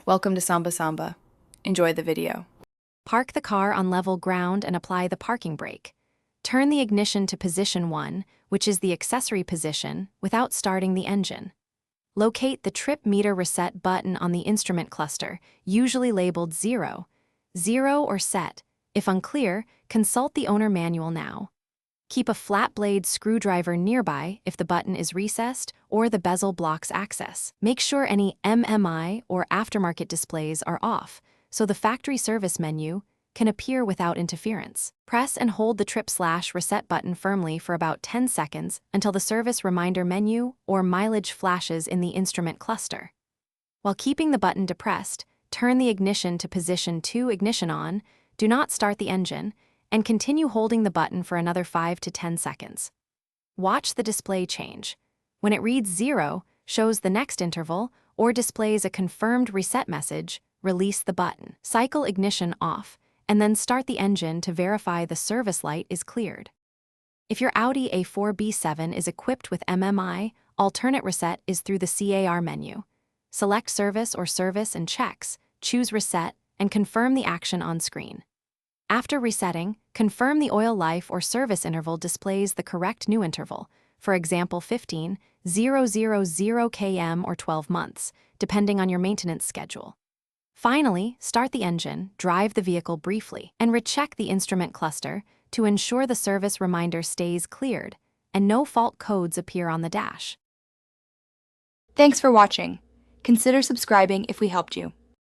Welcome to Samba Samba. Enjoy the video. Park the car on level ground and apply the parking brake. Turn the ignition to position 1, which is the accessory position, without starting the engine. Locate the trip meter reset button on the instrument cluster, usually labeled 0, 0 or set. If unclear, consult the owner manual now. Keep a flat blade screwdriver nearby if the button is recessed or the bezel blocks access. Make sure any MMI or aftermarket displays are off, so the factory service menu can appear without interference. Press and hold the trip/reset button firmly for about 10 seconds until the service reminder menu or mileage flashes in the instrument cluster. While keeping the button depressed, turn the ignition to position 2 ignition on, do not start the engine, and continue holding the button for another 5 to 10 seconds. Watch the display change. When it reads 0, shows the next interval, or displays a confirmed reset message, release the button. Cycle ignition off, and then start the engine to verify the service light is cleared. If your Audi A4 B7 is equipped with MMI, alternate reset is through the CAR menu. Select Service or Service and Checks, choose Reset, and confirm the action on screen. After resetting, confirm the oil life or service interval displays the correct new interval, for example 15,000 km or 12 months, depending on your maintenance schedule. Finally, start the engine, drive the vehicle briefly, and recheck the instrument cluster to ensure the service reminder stays cleared and no fault codes appear on the dash. Thanks for watching. Consider subscribing if we helped you.